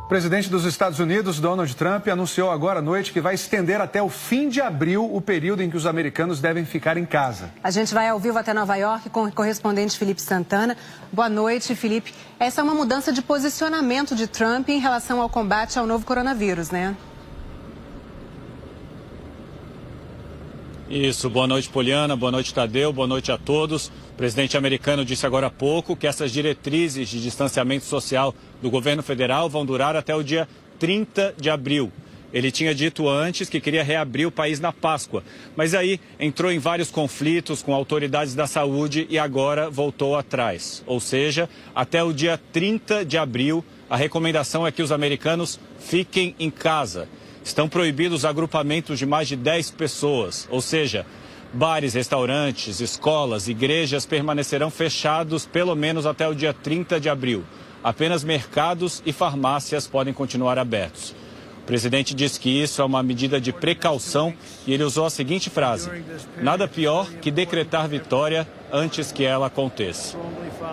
O presidente dos Estados Unidos, Donald Trump, anunciou agora à noite que vai estender até o fim de abril o período em que os americanos devem ficar em casa. A gente vai ao vivo até Nova York com o correspondente Felipe Santana. Boa noite, Felipe. Essa é uma mudança de posicionamento de Trump em relação ao combate ao novo coronavírus, né? Isso, boa noite, Poliana, boa noite, Tadeu, boa noite a todos. O presidente americano disse agora há pouco que essas diretrizes de distanciamento social do governo federal vão durar até o dia 30 de abril. Ele tinha dito antes que queria reabrir o país na Páscoa, mas aí entrou em vários conflitos com autoridades da saúde e agora voltou atrás. Ou seja, até o dia 30 de abril, a recomendação é que os americanos fiquem em casa. Estão proibidos agrupamentos de mais de 10 pessoas, ou seja, bares, restaurantes, escolas, igrejas permanecerão fechados pelo menos até o dia 30 de abril. Apenas mercados e farmácias podem continuar abertos. O presidente disse que isso é uma medida de precaução e ele usou a seguinte frase: nada pior que decretar vitória antes que ela aconteça.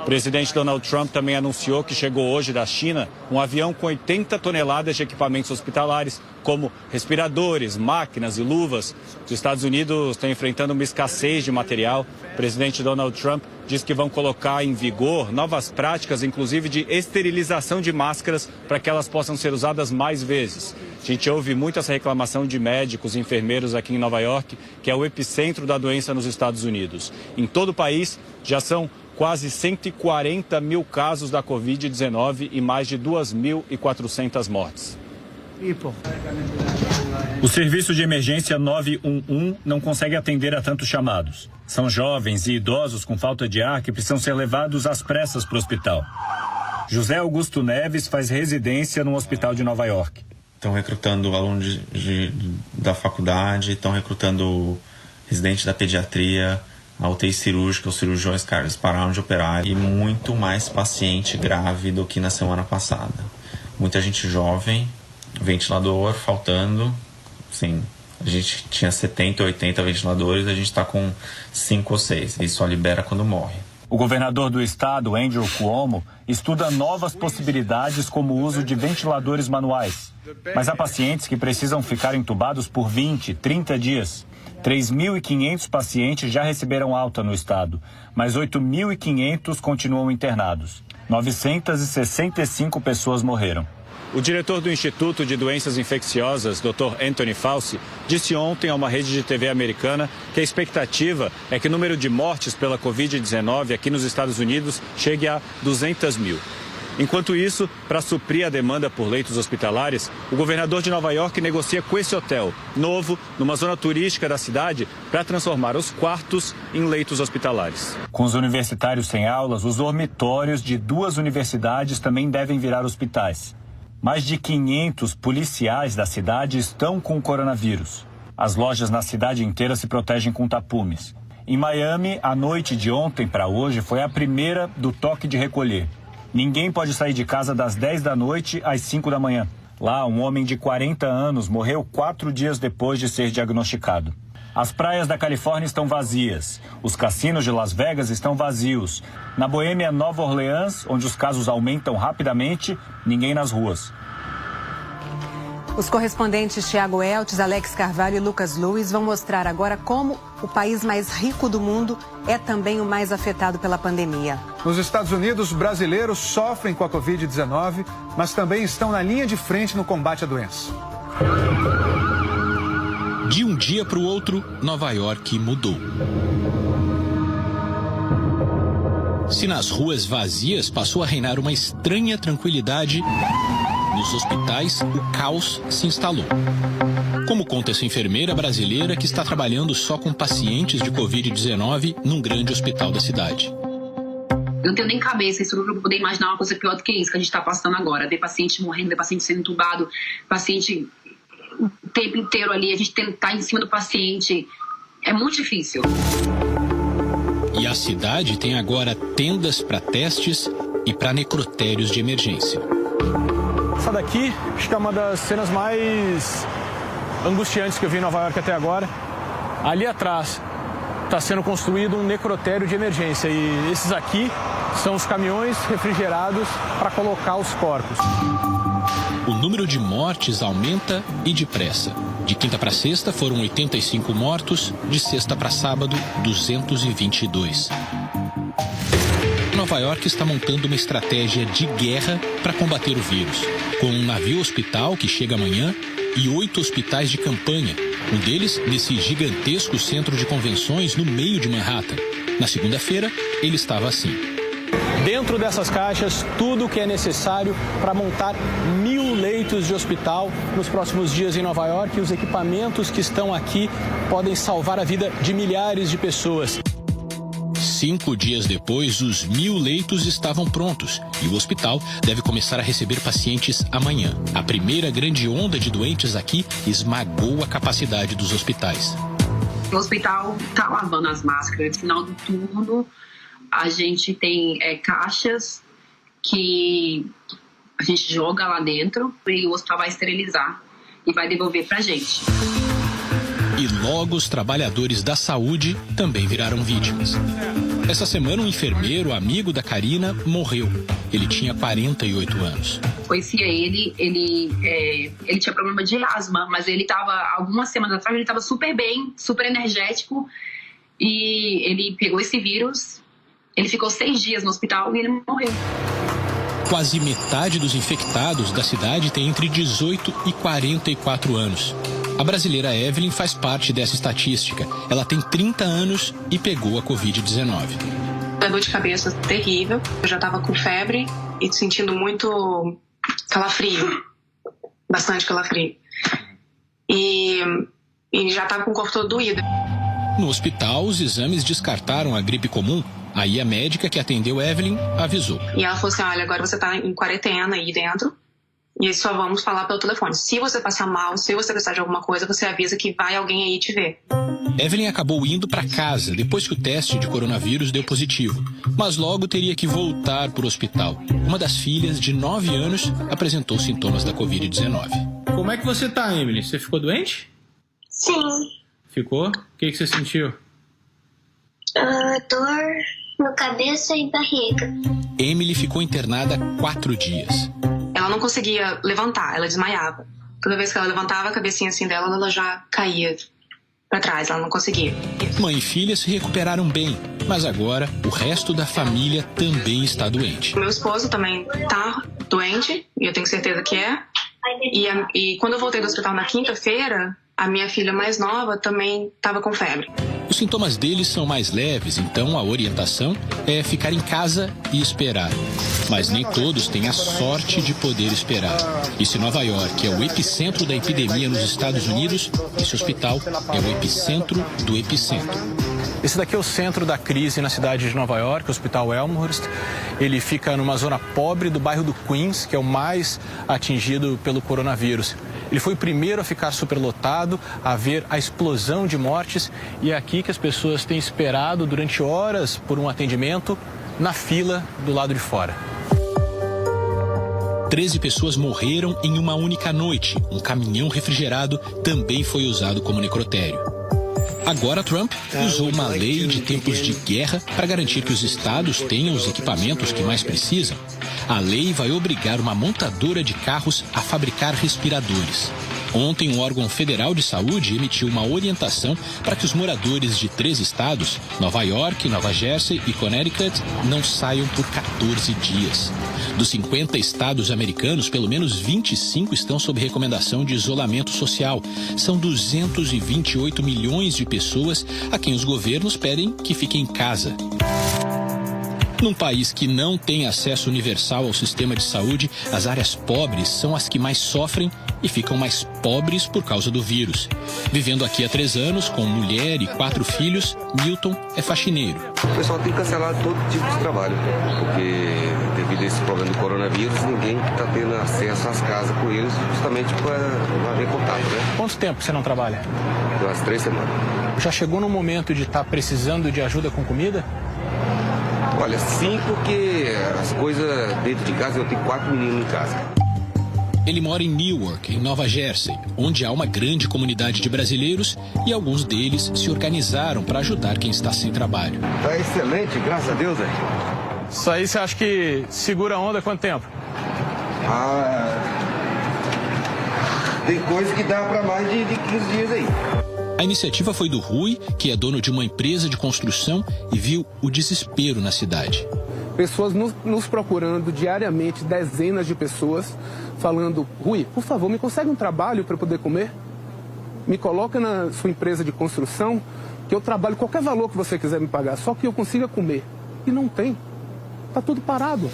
O presidente Donald Trump também anunciou que chegou hoje da China um avião com 80 toneladas de equipamentos hospitalares, como respiradores, máquinas e luvas. Os Estados Unidos estão enfrentando uma escassez de material. O presidente Donald Trump diz que vão colocar em vigor novas práticas, inclusive de esterilização de máscaras, para que elas possam ser usadas mais vezes. A gente ouve muito essa reclamação de médicos e enfermeiros aqui em Nova York, que é o epicentro da doença nos Estados Unidos. Em todo o país, já são quase 140 mil casos da Covid-19 e mais de 2.400 mortes. O serviço de emergência 911 não consegue atender a tantos chamados. São jovens e idosos com falta de ar que precisam ser levados às pressas para o hospital. José Augusto Neves faz residência no hospital de Nova York. Estão recrutando alunos da faculdade, estão recrutando residente da pediatria, a UTI cirúrgica, os cirurgiões, cara, eles pararam de operar, e muito mais paciente grave do que na semana passada. Muita gente jovem, ventilador faltando, sim, a gente tinha 70, 80 ventiladores, a gente está com 5 ou 6, e só libera quando morre. O governador do estado, Andrew Cuomo, estuda novas possibilidades como o uso de ventiladores manuais. Mas há pacientes que precisam ficar entubados por 20, 30 dias. 3.500 pacientes já receberam alta no estado, mas 8.500 continuam internados. 965 pessoas morreram. O diretor do Instituto de Doenças Infecciosas, Dr. Anthony Fauci, disse ontem a uma rede de TV americana que a expectativa é que o número de mortes pela Covid-19 aqui nos Estados Unidos chegue a 200 mil. Enquanto isso, para suprir a demanda por leitos hospitalares, o governador de Nova York negocia com esse hotel novo, numa zona turística da cidade, para transformar os quartos em leitos hospitalares. Com os universitários sem aulas, os dormitórios de 2 universidades também devem virar hospitais. Mais de 500 policiais da cidade estão com o coronavírus. As lojas na cidade inteira se protegem com tapumes. Em Miami, a noite de ontem para hoje foi a primeira do toque de recolher. Ninguém pode sair de casa das 10 da noite às 5 da manhã. Lá, um homem de 40 anos morreu 4 dias depois de ser diagnosticado. As praias da Califórnia estão vazias. Os cassinos de Las Vegas estão vazios. Na Boêmia, Nova Orleans, onde os casos aumentam rapidamente, ninguém nas ruas. Os correspondentes Thiago Eltes, Alex Carvalho e Lucas Luiz vão mostrar agora como o país mais rico do mundo é também o mais afetado pela pandemia. Nos Estados Unidos, brasileiros sofrem com a Covid-19, mas também estão na linha de frente no combate à doença. De um dia para o outro, Nova York mudou. Se nas ruas vazias passou a reinar uma estranha tranquilidade, nos hospitais o caos se instalou. Como conta essa enfermeira brasileira que está trabalhando só com pacientes de Covid-19 num grande hospital da cidade. Eu não tenho nem cabeça, estrutura para poder imaginar uma coisa pior do que isso que a gente está passando agora. Ver paciente morrendo, ver paciente sendo entubado, paciente o tempo inteiro ali, a gente tentar em cima do paciente. É muito difícil. E a cidade tem agora tendas para testes e para necrotérios de emergência. Essa daqui, acho que é uma das cenas mais angustiantes que eu vi em Nova York até agora. Ali atrás está sendo construído um necrotério de emergência e esses aqui são os caminhões refrigerados para colocar os corpos. o número de mortes aumenta e depressa. De quinta para sexta foram 85 mortos, de sexta para sábado, 222. Nova York está montando uma estratégia de guerra para combater o vírus, com um navio hospital que chega amanhã e 8 hospitais de campanha, um deles nesse gigantesco centro de convenções no meio de Manhattan. Na segunda-feira, ele estava assim. Dentro dessas caixas, tudo o que é necessário para montar 1.000 leitos de hospital nos próximos dias em Nova York. E os equipamentos que estão aqui podem salvar a vida de milhares de pessoas. 5 dias depois, os 1.000 leitos estavam prontos e o hospital deve começar a receber pacientes amanhã. A primeira grande onda de doentes aqui esmagou a capacidade dos hospitais. O hospital está lavando as máscaras. No final do turno, a gente tem caixas que a gente joga lá dentro e o hospital vai esterilizar e vai devolver para a gente. E logo os trabalhadores da saúde também viraram vítimas. Essa semana, um enfermeiro, amigo da Karina, morreu. Ele tinha 48 anos. Conhecia ele tinha problema de asma, mas ele estava, algumas semanas atrás, ele estava super bem, super energético. E ele pegou esse vírus, ele ficou 6 dias no hospital e ele morreu. Quase metade dos infectados da cidade tem entre 18 e 44 anos. A brasileira Evelyn faz parte dessa estatística. Ela tem 30 anos e pegou a Covid-19. A dor de cabeça terrível. Eu já estava com febre e sentindo muito calafrio. Bastante calafrio. E já estava com o corpo todo doído. No hospital, os exames descartaram a gripe comum. Aí a médica que atendeu Evelyn avisou. E ela falou assim, olha, agora você está em quarentena aí dentro. E só vamos falar pelo telefone. Se você passar mal, se você precisar de alguma coisa, você avisa que vai alguém aí te ver. Evelyn acabou indo para casa depois que o teste de coronavírus deu positivo. Mas logo teria que voltar para o hospital. Uma das filhas, de 9 anos, apresentou sintomas da Covid-19. Como é que você tá, Emily? Você ficou doente? Sim. Ficou? O que você sentiu? Dor no cabeça e barriga. Emily ficou internada 4 dias. Ela não conseguia levantar, ela desmaiava. Toda vez que ela levantava a cabecinha assim dela, ela já caía para trás, ela não conseguia. Mãe e filha se recuperaram bem, mas agora o resto da família também está doente. Meu esposo também tá doente, e eu tenho certeza que é. E quando eu voltei do hospital na quinta-feira, a minha filha mais nova também estava com febre. Os sintomas deles são mais leves, então a orientação é ficar em casa e esperar. Mas nem todos têm a sorte de poder esperar. E se Nova York é o epicentro da epidemia nos Estados Unidos, esse hospital é o epicentro do epicentro. Esse daqui é o centro da crise na cidade de Nova York, o Hospital Elmhurst. Ele fica numa zona pobre do bairro do Queens, que é o mais atingido pelo coronavírus. Ele foi o primeiro a ficar superlotado, a ver a explosão de mortes, e é aqui que as pessoas têm esperado durante horas por um atendimento na fila do lado de fora. 13 pessoas morreram em uma única noite. Um caminhão refrigerado também foi usado como necrotério. Agora Trump usou uma lei de tempos de guerra para garantir que os estados tenham os equipamentos que mais precisam. A lei vai obrigar uma montadora de carros a fabricar respiradores. Ontem, um órgão federal de saúde emitiu uma orientação para que os moradores de 3 estados, Nova York, Nova Jersey e Connecticut, não saiam por 14 dias. Dos 50 estados americanos, pelo menos 25 estão sob recomendação de isolamento social. São 228 milhões de pessoas a quem os governos pedem que fiquem em casa. Num país que não tem acesso universal ao sistema de saúde, as áreas pobres são as que mais sofrem e ficam mais pobres por causa do vírus. Vivendo aqui há 3 anos, com mulher e 4 filhos, Milton é faxineiro. O pessoal tem que cancelar todo tipo de trabalho, porque devido a esse problema do coronavírus, ninguém está tendo acesso às casas com eles, justamente para não haver contato, né? Quanto tempo você não trabalha? Umas 3 semanas. Já chegou no momento de estar precisando de ajuda com comida? Olha, sim, porque as coisas dentro de casa, eu tenho 4 meninos em casa. Ele mora em Newark, em Nova Jersey, onde há uma grande comunidade de brasileiros e alguns deles se organizaram para ajudar quem está sem trabalho. Tá excelente, graças a Deus, velho. Isso aí você acha que segura a onda há quanto tempo? Tem coisa que dá para mais de 15 dias aí. A iniciativa foi do Rui, que é dono de uma empresa de construção e viu o desespero na cidade. Pessoas nos procurando diariamente, dezenas de pessoas, falando: Rui, por favor, me consegue um trabalho para eu poder comer? Me coloca na sua empresa de construção, que eu trabalho qualquer valor que você quiser me pagar, só que eu consiga comer. E não tem. Está tudo parado.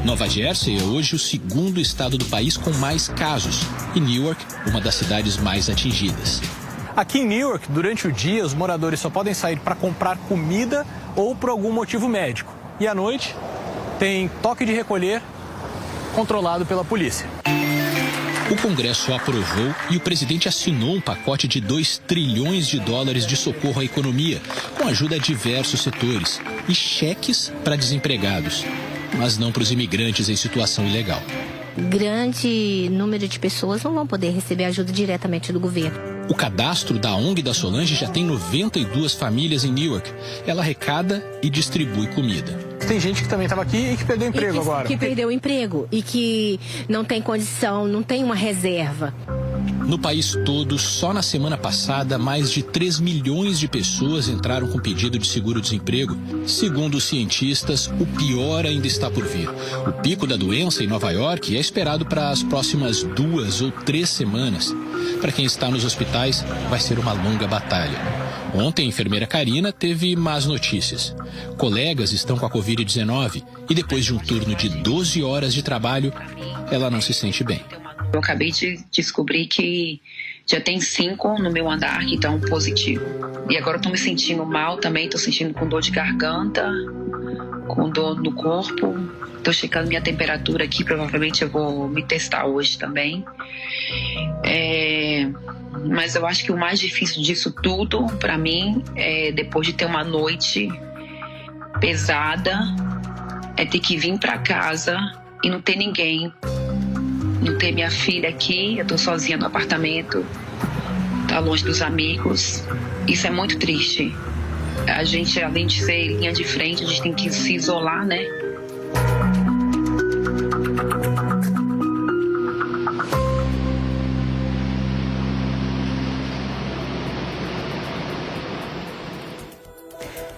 Nova Jersey é hoje o segundo estado do país com mais casos e Newark, uma das cidades mais atingidas. Aqui em Newark, durante o dia, os moradores só podem sair para comprar comida ou por algum motivo médico. E à noite, tem toque de recolher controlado pela polícia. O Congresso aprovou e o presidente assinou um pacote de $2 trilhões de socorro à economia, com ajuda a diversos setores e cheques para desempregados, mas não para os imigrantes em situação ilegal. Grande número de pessoas não vão poder receber ajuda diretamente do governo. O cadastro da ONG da Solange já tem 92 famílias em Newark. Ela arrecada e distribui comida. Tem gente que também estava aqui e que perdeu o emprego agora. Que perdeu o emprego e que não tem condição, não tem uma reserva. No país todo, só na semana passada, mais de 3 milhões de pessoas entraram com pedido de seguro-desemprego. Segundo os cientistas, o pior ainda está por vir. O pico da doença em Nova York é esperado para as próximas 2 ou 3 semanas. Para quem está nos hospitais, vai ser uma longa batalha. Ontem, a enfermeira Karina teve más notícias. Colegas estão com a Covid-19 e depois de um turno de 12 horas de trabalho, ela não se sente bem. Eu acabei de descobrir que já tem 5 no meu andar que estão positivo. E agora eu tô me sentindo mal também, tô sentindo com dor de garganta, com dor no corpo. Tô checando minha temperatura aqui, provavelmente eu vou me testar hoje também. Mas eu acho que o mais difícil disso tudo, pra mim, depois de ter uma noite pesada, é ter que vir pra casa e não ter ninguém. Não ter minha filha aqui, eu tô sozinha no apartamento, tá longe dos amigos. Isso é muito triste. A gente, além de ser linha de frente, a gente tem que se isolar, né?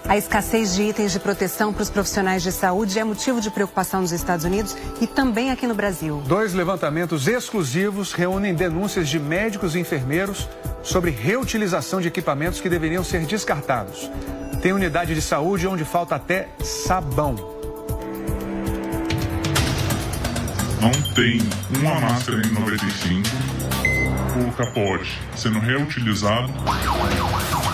A escassez de itens de proteção para os profissionais de saúde é motivo de preocupação nos Estados Unidos e também aqui no Brasil. 2 levantamentos exclusivos reúnem denúncias de médicos e enfermeiros sobre reutilização de equipamentos que deveriam ser descartados. Tem unidade de saúde onde falta até sabão. Não tem uma máscara N95, o capote sendo reutilizado.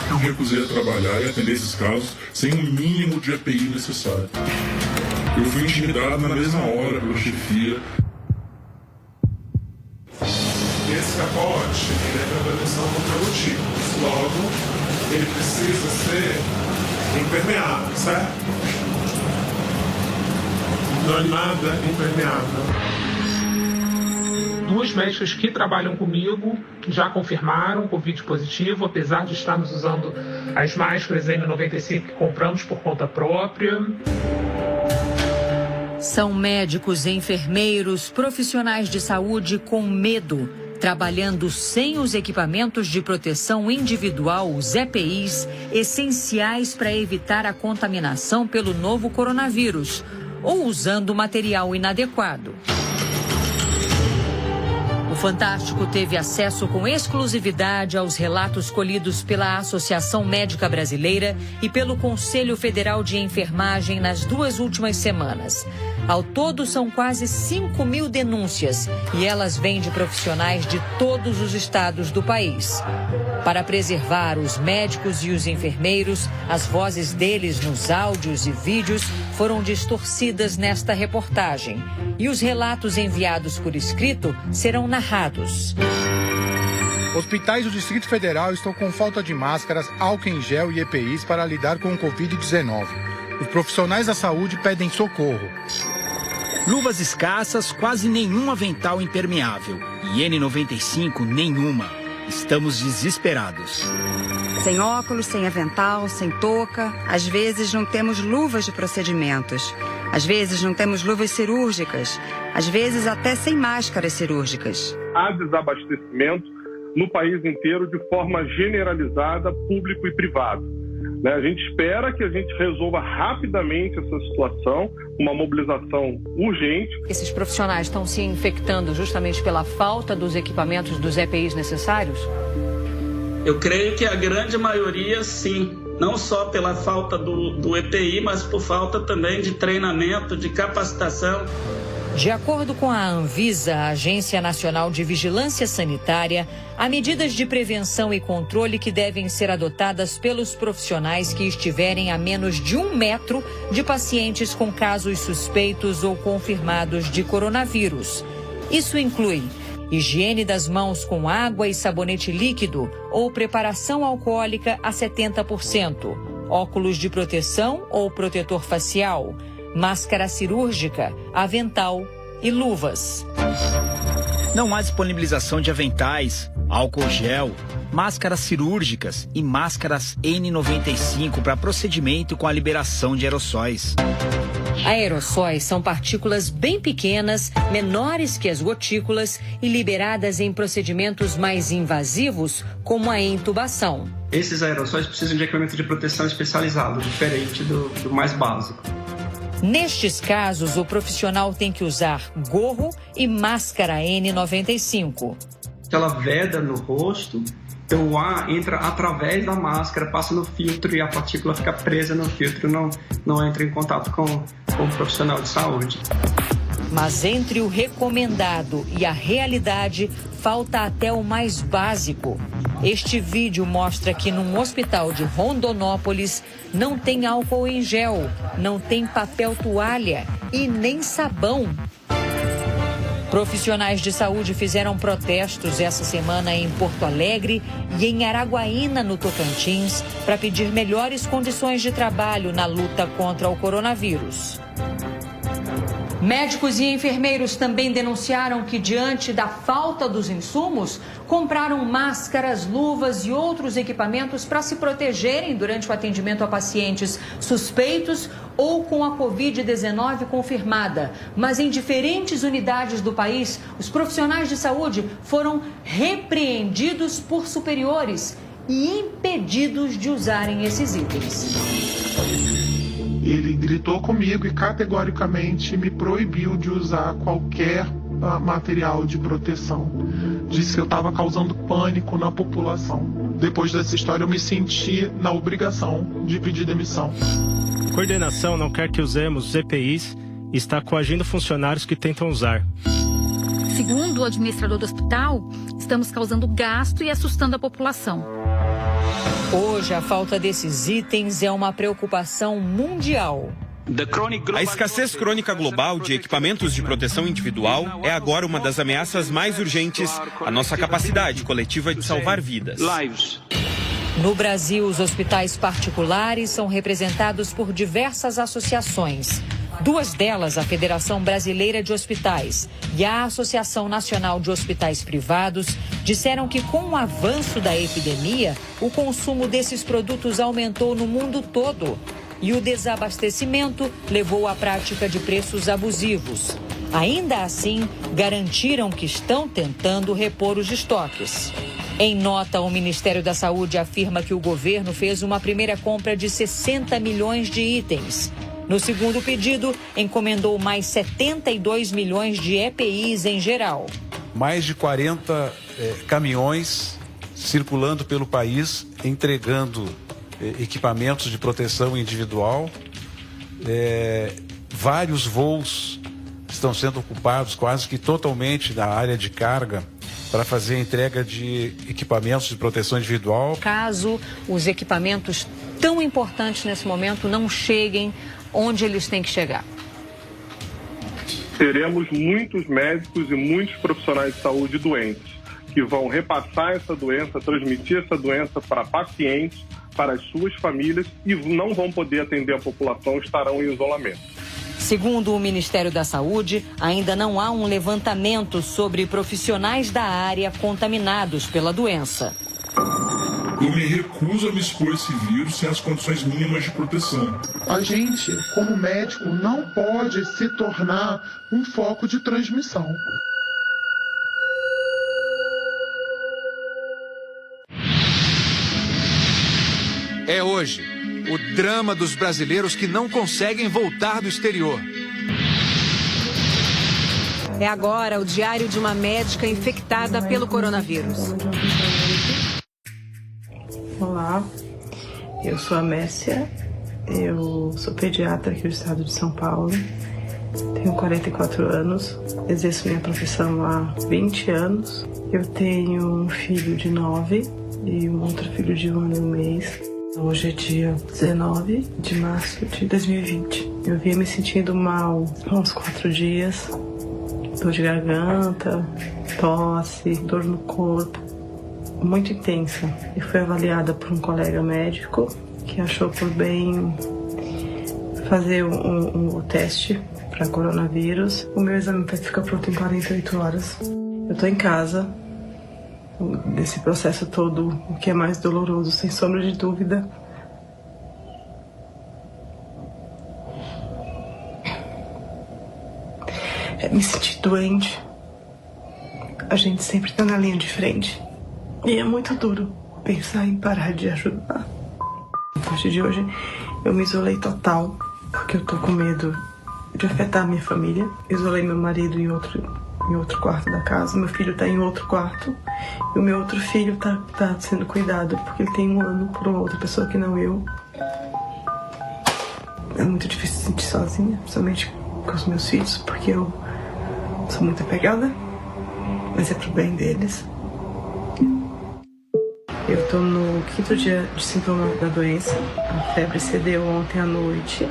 Eu recusei a trabalhar e atender esses casos sem o mínimo de EPI necessário. Eu fui intimidado na mesma hora pela chefia. Esse capote ele é para proteção contra gotículas. Logo, ele precisa ser impermeável, certo? Não é nada impermeável. 2 médicos que trabalham comigo já confirmaram Covid positivo, apesar de estarmos usando as máscaras N95 que compramos por conta própria. São médicos, enfermeiros, profissionais de saúde com medo, trabalhando sem os equipamentos de proteção individual, os EPIs, essenciais para evitar a contaminação pelo novo coronavírus, ou usando material inadequado. O Fantástico teve acesso com exclusividade aos relatos colhidos pela Associação Médica Brasileira e pelo Conselho Federal de Enfermagem nas 2 últimas semanas. Ao todo, são quase 5.000 denúncias e elas vêm de profissionais de todos os estados do país. Para preservar os médicos e os enfermeiros, as vozes deles nos áudios e vídeos foram distorcidas nesta reportagem. E os relatos enviados por escrito serão narrados. Hospitais do Distrito Federal estão com falta de máscaras, álcool em gel e EPIs para lidar com o Covid-19. Os profissionais da saúde pedem socorro. Luvas escassas, quase nenhum avental impermeável. E N95, nenhuma. Estamos desesperados. Sem óculos, sem avental, sem touca. Às vezes não temos luvas de procedimentos. Às vezes não temos luvas cirúrgicas, às vezes até sem máscaras cirúrgicas. Há desabastecimento no país inteiro de forma generalizada, público e privado. A gente espera que a gente resolva rapidamente essa situação, uma mobilização urgente. Esses profissionais estão se infectando justamente pela falta dos equipamentos dos EPIs necessários? Eu creio que a grande maioria, sim. Não só pela falta do EPI, mas por falta também de treinamento, de capacitação. De acordo com a Anvisa, a Agência Nacional de Vigilância Sanitária, há medidas de prevenção e controle que devem ser adotadas pelos profissionais que estiverem a menos de 1 metro de pacientes com casos suspeitos ou confirmados de coronavírus. Isso inclui higiene das mãos com água e sabonete líquido ou preparação alcoólica a 70%, óculos de proteção ou protetor facial, máscara cirúrgica, avental e luvas. Não há disponibilização de aventais, álcool gel, máscaras cirúrgicas e máscaras N95 para procedimento com a liberação de aerossóis. Aerossóis são partículas bem pequenas, menores que as gotículas e liberadas em procedimentos mais invasivos, como a intubação. Esses aerossóis precisam de equipamento de proteção especializado, diferente do mais básico. Nestes casos, o profissional tem que usar gorro e máscara N95. Ela veda no rosto, então o ar entra através da máscara, passa no filtro e a partícula fica presa no filtro, não entra em contato com o profissional de saúde. Mas entre o recomendado e a realidade, falta até o mais básico. Este vídeo mostra que num hospital de Rondonópolis não tem álcool em gel, não tem papel toalha e nem sabão. Profissionais de saúde fizeram protestos essa semana em Porto Alegre e em Araguaína, no Tocantins, para pedir melhores condições de trabalho na luta contra o coronavírus. Médicos e enfermeiros também denunciaram que, diante da falta dos insumos, compraram máscaras, luvas e outros equipamentos para se protegerem durante o atendimento a pacientes suspeitos ou com a Covid-19 confirmada. Mas em diferentes unidades do país, os profissionais de saúde foram repreendidos por superiores e impedidos de usarem esses itens. Ele gritou comigo e categoricamente me proibiu de usar qualquer material de proteção. Disse que eu estava causando pânico na população. Depois dessa história eu me senti na obrigação de pedir demissão. A coordenação não quer que usemos os EPIs e está coagindo funcionários que tentam usar. Segundo o administrador do hospital, estamos causando gasto e assustando a população. Hoje, a falta desses itens é uma preocupação mundial. A escassez crônica global de equipamentos de proteção individual é agora uma das ameaças mais urgentes à nossa capacidade coletiva de salvar vidas. No Brasil, os hospitais particulares são representados por diversas associações. 2 delas, a Federação Brasileira de Hospitais e a Associação Nacional de Hospitais Privados, disseram que com o avanço da epidemia, o consumo desses produtos aumentou no mundo todo e o desabastecimento levou à prática de preços abusivos. Ainda assim, garantiram que estão tentando repor os estoques. Em nota, o Ministério da Saúde afirma que o governo fez uma primeira compra de 60 milhões de itens. No segundo pedido, encomendou mais 72 milhões de EPIs em geral. Mais de 40 caminhões circulando pelo país, entregando equipamentos de proteção individual. Vários voos estão sendo ocupados quase que totalmente da área de carga para fazer a entrega de equipamentos de proteção individual. Caso os equipamentos tão importantes nesse momento não cheguem onde eles têm que chegar. Teremos muitos médicos e muitos profissionais de saúde doentes que vão repassar essa doença, transmitir essa doença para pacientes, para as suas famílias e não vão poder atender a população, estarão em isolamento. Segundo o Ministério da Saúde, ainda não há um levantamento sobre profissionais da área contaminados pela doença. Eu me recuso a me expor a esse vírus sem as condições mínimas de proteção. A gente, como médico, não pode se tornar um foco de transmissão. É hoje o drama dos brasileiros que não conseguem voltar do exterior. É agora o diário de uma médica infectada pelo coronavírus. Olá, eu sou a Messia, eu sou pediatra aqui do estado de São Paulo, tenho 44 anos, exerço minha profissão há 20 anos. Eu tenho um filho de 9 e um outro filho de 1 ano e 1 mês. Hoje é dia 19 de março de 2020. Eu vinha me sentindo mal há uns 4 dias, dor de garganta, tosse, dor no corpo, muito intensa. E fui avaliada por um colega médico que achou por bem fazer um teste para coronavírus. O meu exame vai ficar pronto em 48 horas. Eu tô em casa. Desse processo todo, o que é mais doloroso, sem sombra de dúvida, é me sentir doente. A gente sempre tá na linha de frente. E é muito duro pensar em parar de ajudar. A partir de hoje, eu me isolei total, porque eu tô com medo de afetar a minha família. Isolei meu marido em outro quarto da casa, meu filho tá em outro quarto e o meu outro filho tá sendo cuidado porque ele tem 1 ano por uma outra pessoa que não eu. É muito difícil se sentir sozinha, principalmente com os meus filhos, porque eu sou muito apegada, mas é pro bem deles. Eu tô no 5º dia de sintoma da doença, a febre cedeu ontem à noite.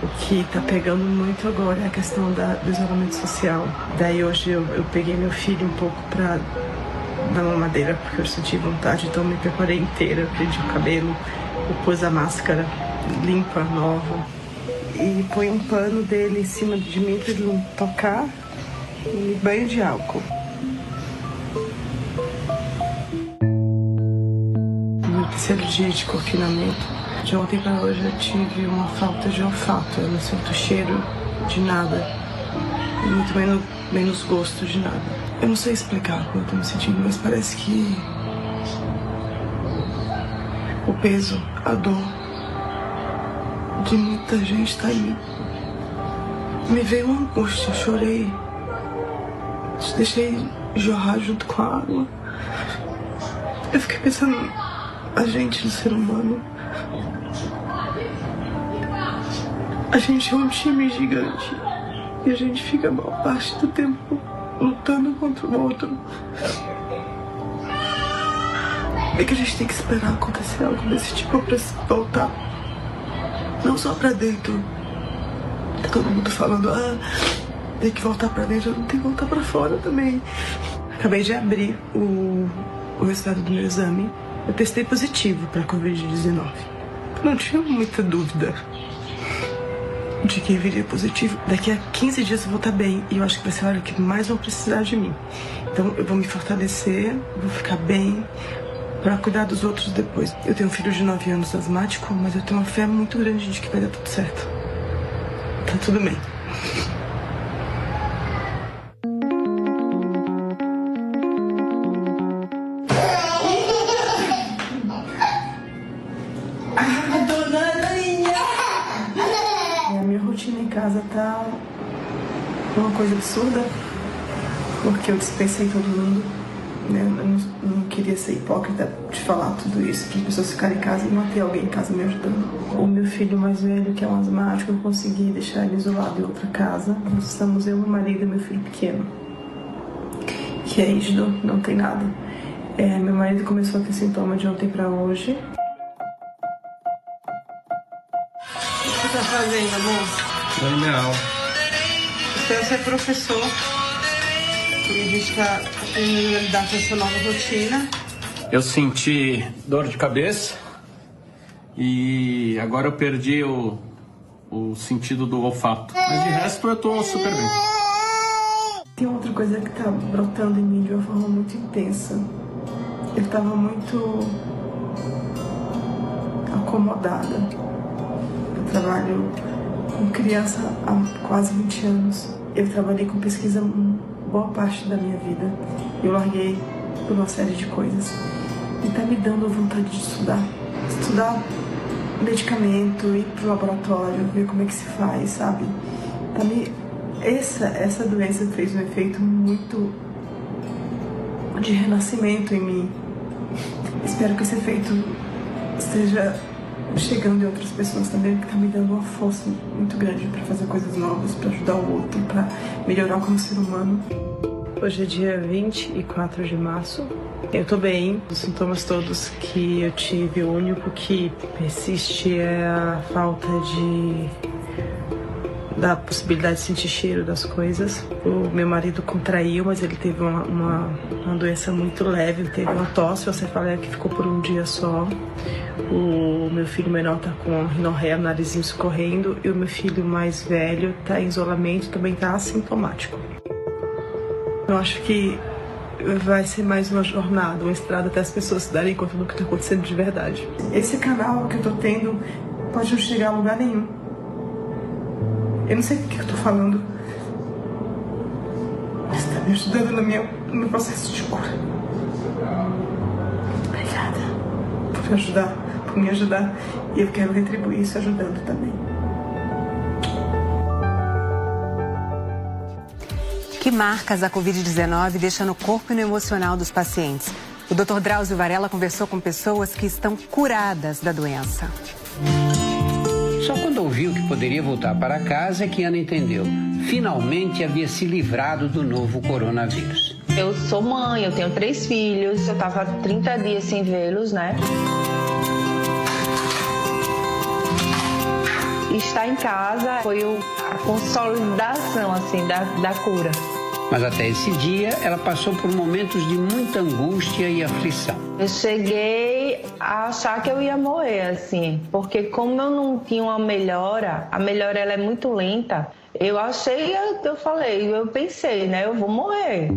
O que tá pegando muito agora é a questão do isolamento social. Daí hoje eu peguei meu filho um pouco pra dar uma madeira, porque eu senti vontade, então me preparei inteira, prendi o cabelo, eu pus a máscara limpa, nova, e põe um pano dele em cima de mim pra ele não tocar, e banho de álcool. No 3º dia de confinamento, de ontem para hoje eu tive uma falta de olfato, eu não sinto cheiro de nada, e muito menos gosto de nada. Eu não sei explicar como eu tô me sentindo, mas parece que o peso, a dor de muita gente tá em mim. Me veio uma angústia, eu chorei, deixei jorrar junto com a água. Eu fiquei pensando, a gente, o ser humano, a gente é um time gigante e a gente fica a maior parte do tempo lutando contra o outro. É que a gente tem que esperar acontecer algo desse tipo pra se voltar. Não só pra dentro. Tá todo mundo falando, tem que voltar pra dentro, tem que voltar pra fora também. Acabei de abrir o resultado do meu exame. Eu testei positivo pra Covid-19. Não tinha muita dúvida de que viria positivo. Daqui a 15 dias eu vou estar bem e eu acho que vai ser a hora que mais vão precisar de mim. Então eu vou me fortalecer, vou ficar bem para cuidar dos outros depois. Eu tenho um filho de 9 anos asmático, mas eu tenho uma fé muito grande de que vai dar tudo certo. Tá tudo bem. Em casa tá uma coisa absurda, porque eu dispensei todo mundo, né? Eu não queria ser hipócrita de falar tudo isso, para as pessoas ficarem em casa e não ter alguém em casa me ajudando. O meu filho mais velho, que é um asmático, eu consegui deixar ele isolado em outra casa. Nós estamos eu, meu marido e meu filho pequeno, que é rígido, não tem nada. Meu marido começou a ter sintoma de ontem para hoje. O que você tá fazendo, amor? Dando minha aula. Então você é professor e a gente está aprendendo a lidar com essa nova rotina. Eu senti dor de cabeça e agora eu perdi o sentido do olfato. Mas de resto eu tô super bem. Tem outra coisa que tá brotando em mim de uma forma muito intensa. Eu tava muito acomodada. Eu trabalho com criança há quase 20 anos. Eu trabalhei com pesquisa boa parte da minha vida. Eu larguei por uma série de coisas. E tá me dando vontade de estudar. Estudar medicamento, ir pro laboratório, ver como é que se faz, sabe? Essa doença fez um efeito muito de renascimento em mim. Espero que esse efeito esteja chegando em outras pessoas também, porque tá me dando uma força muito grande para fazer coisas novas, para ajudar o outro, para melhorar como ser humano. Hoje é dia 24 de março. Eu tô bem. Os sintomas todos que eu tive, o único que persiste é a falta da possibilidade de sentir cheiro das coisas. O meu marido contraiu, mas ele teve uma doença muito leve, ele teve uma tosse, uma cefaleia que ficou por um dia só. O meu filho menor tá com rinorreia, narizinho escorrendo, e o meu filho mais velho tá em isolamento, também tá assintomático. Eu acho que vai ser mais uma jornada, uma estrada até as pessoas se darem conta do que está acontecendo de verdade. Esse canal que eu tô tendo pode não chegar a lugar nenhum. Eu não sei o que eu tô falando, mas tá me ajudando no meu processo de cura. Obrigada por me ajudar. E eu quero retribuir isso ajudando também. Que marcas a Covid-19 deixa no corpo e no emocional dos pacientes? O Dr. Drauzio Varela conversou com pessoas que estão curadas da doença. Só quando ouviu que poderia voltar para casa é que Ana entendeu. Finalmente havia se livrado do novo coronavírus. Eu sou mãe, eu tenho 3 filhos, eu estava 30 dias sem vê-los, né? Estar em casa foi a consolidação, assim, da cura. Mas até esse dia, ela passou por momentos de muita angústia e aflição. Eu cheguei a achar que eu ia morrer, assim, porque como eu não tinha uma melhora, a melhora ela é muito lenta, eu pensei, né, eu vou morrer.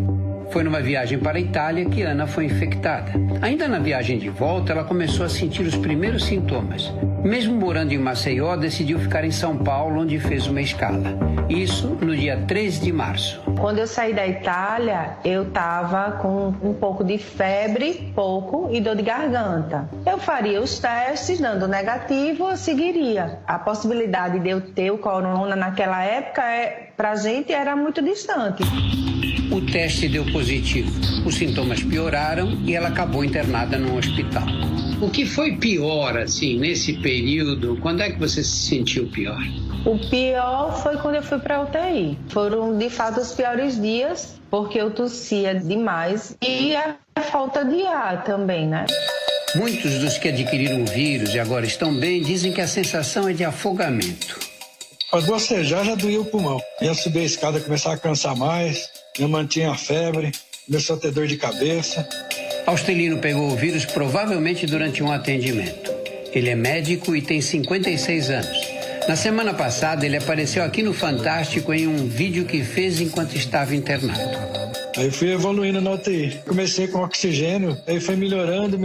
Foi numa viagem para a Itália que Ana foi infectada. Ainda na viagem de volta, ela começou a sentir os primeiros sintomas. Mesmo morando em Maceió, decidiu ficar em São Paulo, onde fez uma escala. Isso no dia 3 de março. Quando eu saí da Itália, eu estava com um pouco de febre, e dor de garganta. Eu faria os testes, dando negativo, eu seguiria. A possibilidade de eu ter o corona naquela época, pra gente, era muito distante. O teste deu positivo. Os sintomas pioraram e ela acabou internada num hospital. O que foi pior, assim, nesse período? Quando é que você se sentiu pior? O pior foi quando eu fui para a UTI. Foram, de fato, os piores dias, porque eu tossia demais e a falta de ar também, né? Muitos dos que adquiriram o vírus e agora estão bem dizem que a sensação é de afogamento. Após bocejar, já doía o pulmão. Ia subir a escada, começar a cansar mais, eu mantinha a febre, começou a ter dor de cabeça. Austelino pegou o vírus provavelmente durante um atendimento. Ele é médico e tem 56 anos. Na semana passada, ele apareceu aqui no Fantástico em um vídeo que fez enquanto estava internado. Aí fui evoluindo na UTI. Comecei com oxigênio, aí foi melhorando.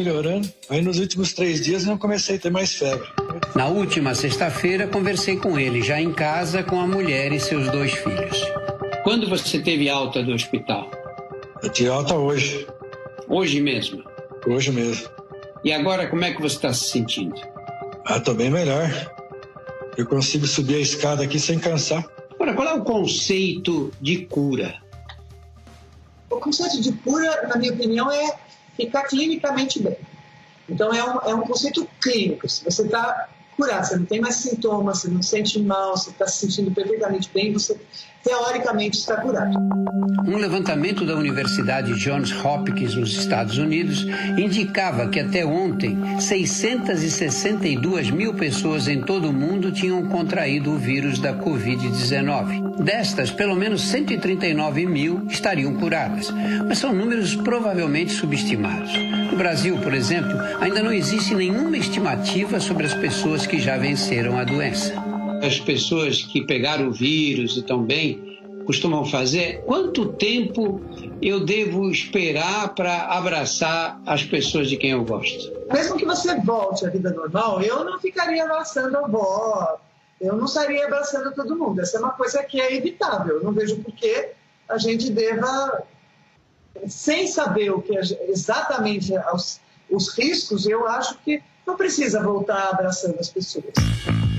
Aí nos últimos 3 dias eu comecei a ter mais febre. Na última sexta-feira, conversei com ele, já em casa, com a mulher e seus 2 filhos. Quando você teve alta do hospital? Eu tive alta hoje. Hoje mesmo? Hoje mesmo. E agora, como é que você está se sentindo? Tô bem melhor. Eu consigo subir a escada aqui sem cansar. Agora, qual é o conceito de cura? O conceito de cura, na minha opinião, é ficar clinicamente bem. Então, é um conceito clínico. Se você está curado, você não tem mais sintomas, você não sente mal, você está se sentindo perfeitamente bem, você teoricamente está curado. Um levantamento da Universidade Johns Hopkins, nos Estados Unidos, indicava que até ontem, 662 mil pessoas em todo o mundo tinham contraído o vírus da Covid-19. Destas, pelo menos 139 mil estariam curadas, mas são números provavelmente subestimados. No Brasil, por exemplo, ainda não existe nenhuma estimativa sobre as pessoas que já venceram a doença. As pessoas que pegaram o vírus e estão bem costumam fazer, quanto tempo eu devo esperar para abraçar as pessoas de quem eu gosto? Mesmo que você volte à vida normal, eu não ficaria abraçando a avó, eu não estaria abraçando todo mundo. Essa é uma coisa que é evitável. Eu não vejo por que a gente deva, sem saber o que exatamente os riscos, eu acho que não precisa voltar abraçando as pessoas.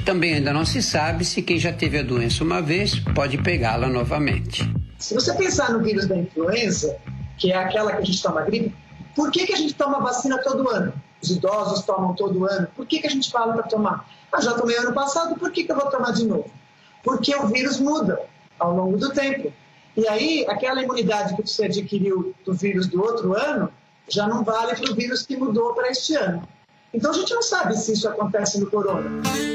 Também ainda não se sabe se quem já teve a doença uma vez pode pegá-la novamente. Se você pensar no vírus da influenza, que é aquela que a gente toma gripe, por que a gente toma vacina todo ano? Os idosos tomam todo ano. Por que a gente fala para tomar? Já tomei ano passado, por que eu vou tomar de novo? Porque o vírus muda ao longo do tempo. E aí, aquela imunidade que você adquiriu do vírus do outro ano já não vale para o vírus que mudou para este ano. Então a gente não sabe se isso acontece no corona.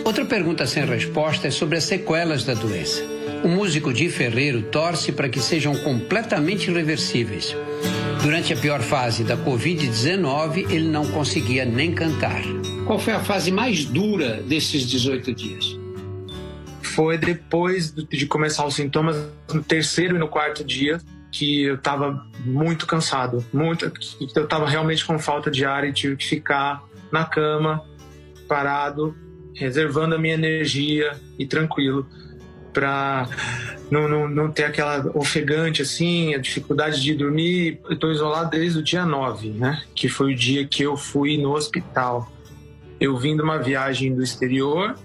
Outra pergunta sem resposta é sobre as sequelas da doença. O músico Di Ferreiro torce para que sejam completamente irreversíveis. Durante a pior fase da Covid-19, ele não conseguia nem cantar. Qual foi a fase mais dura desses 18 dias? Foi depois de começar os sintomas, no terceiro e no quarto dia, que eu estava muito cansado. Eu estava realmente com falta de ar e tive que ficar na cama, parado, reservando a minha energia e tranquilo, para não ter aquela ofegante, assim, a dificuldade de dormir. Eu estou isolado desde o dia 9, né? Que foi o dia que eu fui no hospital. Eu vim de uma viagem do exterior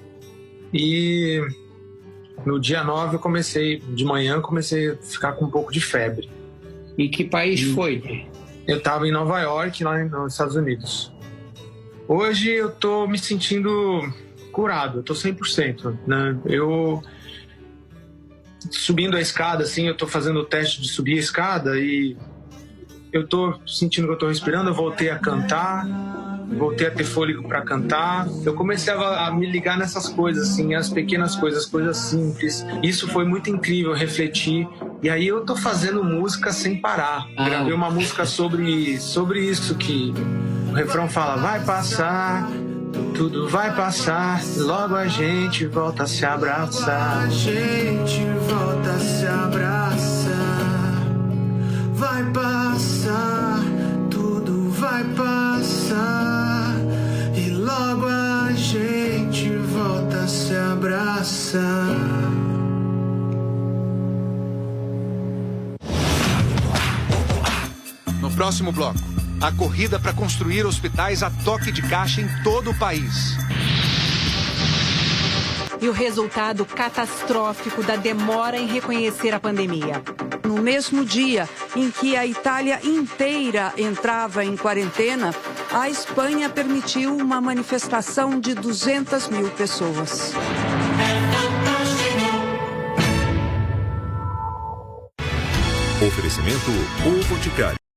e no dia 9 de manhã comecei a ficar com um pouco de febre. E que país foi? Eu estava em Nova York, lá nos Estados Unidos. Hoje eu tô me sentindo curado, eu tô 100%, né? Eu subindo a escada, assim, eu tô fazendo o teste de subir a escada e eu tô sentindo que eu tô respirando, eu voltei a cantar, voltei a ter fôlego para cantar. Eu comecei a me ligar nessas coisas, assim, as pequenas coisas, coisas simples. Isso foi muito incrível, refletir. E aí eu tô fazendo música sem parar. Gravei uma música sobre isso, que o refrão fala: vai passar, tudo vai passar, logo a gente volta a se abraçar. A gente volta a se abraçar. Vai passar, tudo vai passar, e logo a gente volta a se abraçar. No próximo bloco, a corrida para construir hospitais a toque de caixa em todo o país. E o resultado catastrófico da demora em reconhecer a pandemia. No mesmo dia em que a Itália inteira entrava em quarentena, a Espanha permitiu uma manifestação de 200 mil pessoas. Oferecimento O Boticário.